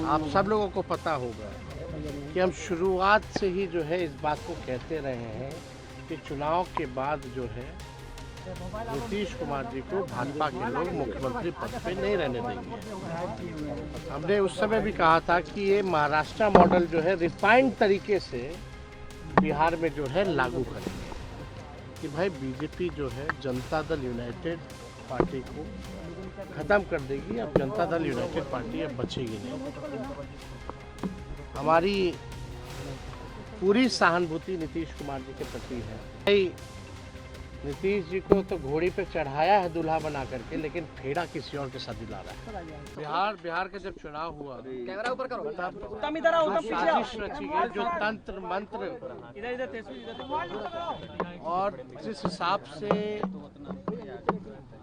आप सब लोगों को पता होगा कि हम शुरुआत से ही जो है इस बात को कहते रहे हैं कि चुनाव के बाद जो है नीतीश कुमार जी को भाजपा के लोग मुख्यमंत्री पद पे नहीं रहने देंगे। हमने उस समय भी कहा था कि ये महाराष्ट्र मॉडल जो है रिफाइंड तरीके से बिहार में जो है लागू करेंगे कि भाई बीजेपी जो है जनता दल यूनाइटेड पार्टी को खत्म कर देगी। अब जनता दल यूनाइटेड पार्टी अब बचेगी नहीं। हमारी पूरी सहानुभूति नीतीश कुमार जी के प्रति है। भाई नीतीश जी को तो घोड़ी पे चढ़ाया है दूल्हा बना करके, लेकिन फेड़ा किसी और के साथ दिला रहा है। बिहार का जब चुनाव हुआ, कैमरा ऊपर करो, साजिश रची गई, जो तंत्र मंत्र और जिस हिसाब से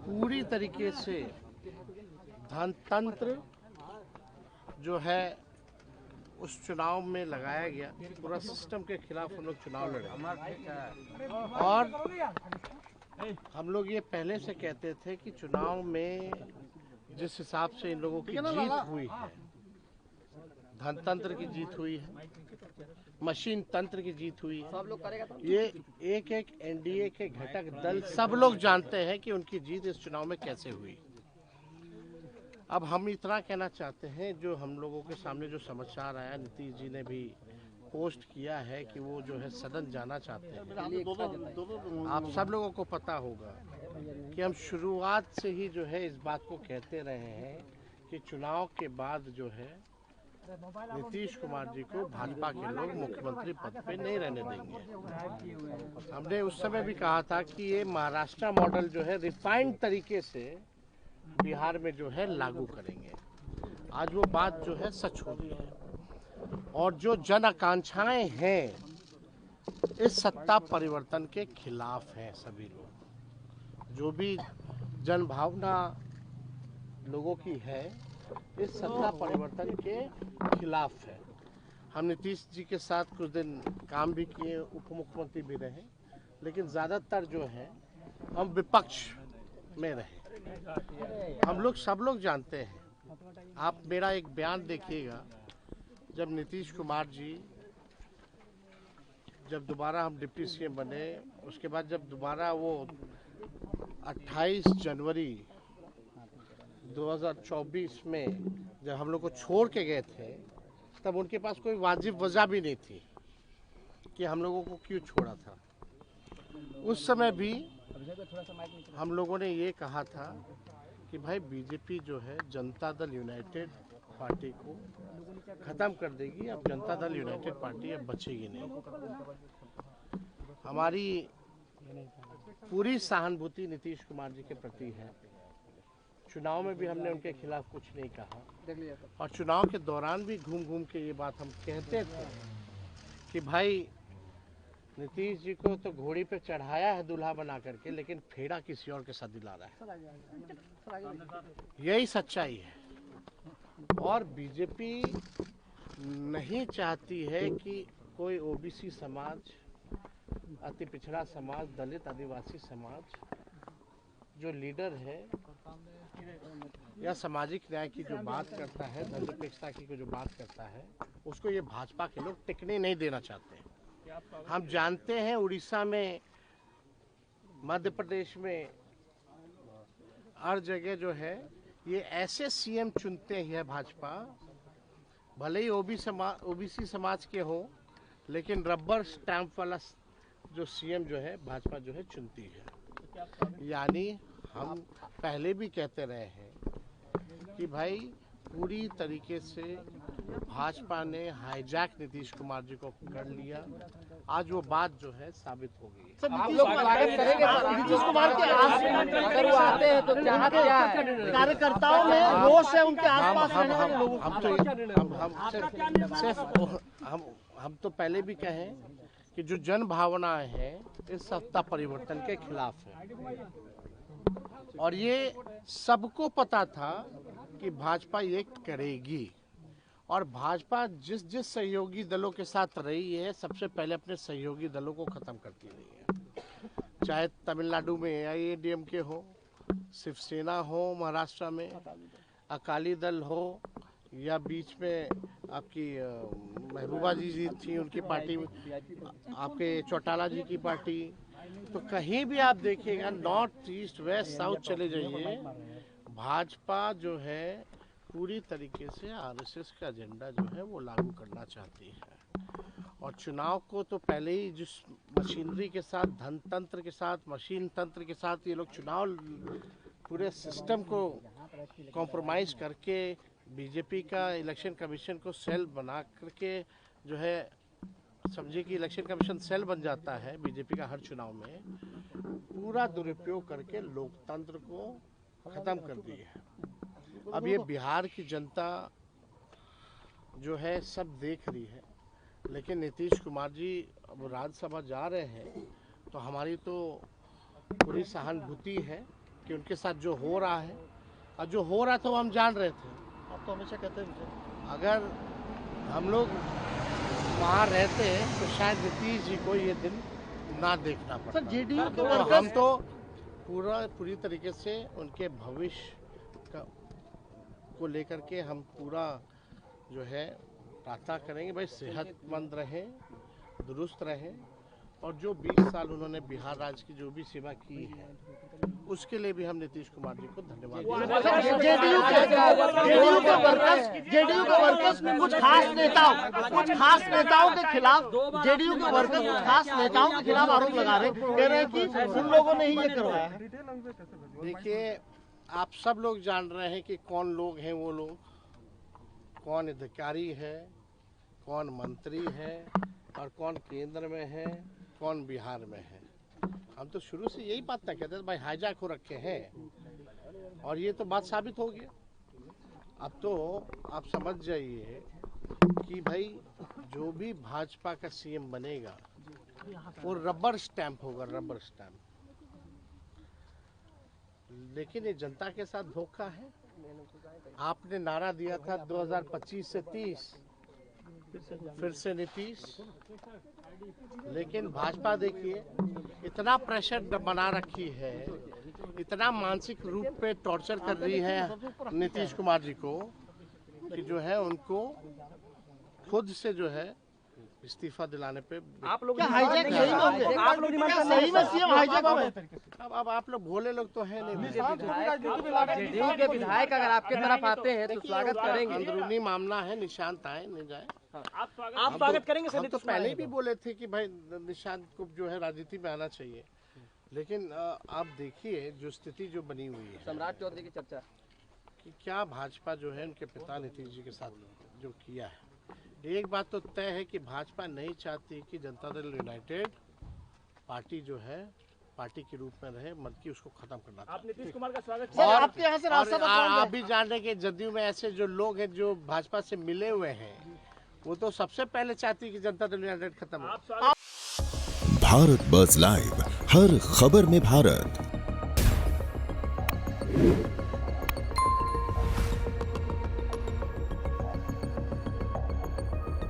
पूरी तरीके से धनतंत्र जो है उस चुनाव में लगाया गया, पूरा सिस्टम के खिलाफ हम लोग चुनाव लड़े। और हम लोग ये पहले से कहते थे कि चुनाव में जिस हिसाब से इन लोगों की जीत हुई है, धनतंत्र की जीत हुई है, मशीन तंत्र की जीत हुई है, ये एक एक एनडीए के घटक दल सब लोग जानते हैं कि उनकी जीत इस चुनाव में कैसे हुई। अब हम इतना कहना चाहते हैं, जो हम लोगों के सामने जो समाचार आया, नीतीश जी ने भी पोस्ट किया है कि वो जो है सदन जाना चाहते हैं। आप सब लोगों को पता होगा कि हम शुरुआत से ही जो है इस बात को कहते रहे हैं कि चुनाव के बाद जो है नीतीश कुमार जी को भाजपा के लोग मुख्यमंत्री पद पे नहीं रहने देंगे। हमने उस समय भी कहा था कि ये महाराष्ट्र मॉडल जो है रिफाइंड तरीके से बिहार में जो है लागू करेंगे। आज वो बात जो है सच हो रही है, और जो जन आकांक्षाएं हैं इस सत्ता परिवर्तन के खिलाफ हैं। सभी लोग, जो भी जन भावना लोगों की है, इस सत्ता परिवर्तन के खिलाफ है। हम नीतीश जी के साथ कुछ दिन काम भी किए, उप मुख्यमंत्री भी रहे, लेकिन ज़्यादातर जो है हम विपक्ष में रहे। हम लोग सब लोग जानते हैं। आप मेरा एक बयान देखिएगा, जब नीतीश कुमार जी जब दोबारा हम डिप्टी सीएम बने, उसके बाद जब दोबारा वो 28 जनवरी 2024 में जब हम लोग को छोड़ के गए थे, तब उनके पास कोई वाजिब वजह भी नहीं थी कि हम लोगों को क्यों छोड़ा था। उस समय भी हम लोगों ने ये कहा था कि भाई बीजेपी जो है जनता दल यूनाइटेड पार्टी को खत्म कर देगी। अब जनता दल यूनाइटेड पार्टी अब बचेगी नहीं। हमारी पूरी सहानुभूति नीतीश कुमार जी के प्रति है। चुनाव में भी हमने उनके खिलाफ कुछ नहीं कहा, और चुनाव के दौरान भी घूम घूम के ये बात हम कहते थे कि भाई नीतीश जी को तो घोड़ी पे चढ़ाया है दूल्हा बना करके, लेकिन फेड़ा किसी और के साथ दिला रहा है। यही सच्चाई है। और बीजेपी नहीं चाहती है कि कोई ओबीसी समाज, अति पिछड़ा समाज, दलित आदिवासी समाज जो लीडर है या सामाजिक न्याय की जो बात करता है, धर्मनिरपेक्षता की जो बात करता है, उसको ये भाजपा के लोग टिकने नहीं देना चाहते हैं। हम जानते हैं उड़ीसा में, मध्य प्रदेश में, हर जगह जो है ये ऐसे सीएम चुनते ही है भाजपा, भले ही ओबीसी समाज के हो, लेकिन रबर स्टैंप वाला जो सीएम जो है भाजपा जो है चुनती है। यानी हम पहले भी कहते रहे हैं कि भाई पूरी तरीके से भाजपा ने हाईजैक नीतीश कुमार जी को कर लिया। आज वो बात जो है साबित हो गई। आप लोग स्वागत करेंगे नीतीश कुमार के अगर वो आते हैं तो क्या कार्यकर्ताओं में रोष है उनके आसपास रहने वाले लोगों हम तो पहले भी कहें कि जो जन भावनाएं हैं इस सत्ता परिवर्तन के खिलाफ है, और ये सबको पता था कि भाजपा ये करेगी। और भाजपा जिस जिस सहयोगी दलों के साथ रही है, सबसे पहले अपने सहयोगी दलों को खत्म करती रही है। चाहे तमिलनाडु में AIADMK हो, शिवसेना हो, महाराष्ट्र में अकाली दल हो, या बीच में आपकी महबूबा जी थी, उनकी पार्टी, आपके चौटाला जी की पार्टी, तो कहीं भी आप देखिएगा नॉर्थ ईस्ट वेस्ट साउथ चले जाइए, भाजपा जो है पूरी तरीके से आरएसएस का एजेंडा जो है वो लागू करना चाहती है। और चुनाव को तो पहले ही जिस मशीनरी के साथ, धन तंत्र के साथ, मशीन तंत्र के साथ ये लोग चुनाव पूरे सिस्टम को कॉम्प्रोमाइज़ करके बीजेपी का इलेक्शन कमीशन को सेल बना करके जो है, समझिए कि इलेक्शन कमीशन सेल बन जाता है बीजेपी का हर चुनाव में, पूरा दुरुपयोग करके लोकतंत्र को ख़त्म कर दिया है। अब ये बिहार की जनता जो है सब देख रही है, लेकिन नीतीश कुमार जी अब राज्यसभा जा रहे हैं तो हमारी तो पूरी सहानुभूति है कि उनके साथ जो हो रहा है, और जो हो रहा था वो हम जान रहे थे। आप तो हमेशा कहते हैं अगर हम लोग वहाँ रहते तो शायद नीतीश जी को ये दिन ना देखना पड़ता। सर जेडीयू के तो हम वर्कर्स तो पूरी तरीके से उनके भविष्य को लेकर के हम पूरा जो है प्रार्थना करेंगे, भाई सेहतमंद रहें, दुरुस्त रहें, और जो 20 साल उन्होंने बिहार राज्य की जो भी सेवा की है उसके लिए भी हम नीतीश कुमार जी को धन्यवाद देते हैं। जेडीयू के वर्कर्स कुछ खास नेताओं के खिलाफ, जेडीयू के वर्कर्स कुछ खास नेताओं के खिलाफ आरोप लगा रहे हैं, कह रहे हैं कि उन लोगों ने ही ये करवाया है। देखिए, आप सब लोग जान रहे हैं कि कौन लोग हैं वो लोग, कौन अधिकारी है, कौन मंत्री है, और कौन केंद्र में है, कौन बिहार में है। हम तो शुरू से यही बात तय कहते थे, भाई हाईजैक हो रखे हैं, और ये तो बात साबित हो गया। अब तो आप समझ जाइए कि भाई जो भी भाजपा का सीएम बनेगा वो रबर स्टैंप होगा, रबर स्टैंप। लेकिन ये जनता के साथ धोखा है। आपने नारा दिया था 2025 से 30, फिर से नीतीश, लेकिन भाजपा देखिए इतना प्रेशर बना रखी है, इतना मानसिक रूप पे टॉर्चर कर रही है नीतीश कुमार जी को, कि जो है उनको खुद से जो है इस्तीफा दिलाने पे आप लोग हाईजैक सही में होंगे, आप लोग सही में सीएम हाईजैक होंगे। अब आप लोग भोले लोग तो है नहीं। जेडीयू के विधायक अगर आपके तरफ आते हैं तो स्वागत करेंगे। अंदरूनी मामला है, निशांत आए नहीं जाए, आप स्वागत करेंगे। हम तो पहले ही भी बोले थे कि भाई निशांत को जो है राजनीति में आना चाहिए, लेकिन आप देखिए जो स्थिति जो बनी हुई है, सम्राट चौधरी की चर्चा कि क्या भाजपा जो है उनके पिता नीतीश जी के साथ जो किया है। एक बात तो तय है कि भाजपा नहीं चाहती कि जनता दल यूनाइटेड पार्टी जो है पार्टी के रूप में रहे, बल्कि उसको खत्म करना। आप नीतीश कुमार का स्वागत और आपके यहाँ से रास्ता आप भी जान रहे कि जदयू में ऐसे जो लोग हैं जो भाजपा से मिले हुए हैं, वो तो सबसे पहले चाहती है कि जनता दल यूनाइटेड खत्म हो। भारत बज़ लाइव, हर खबर में भारत।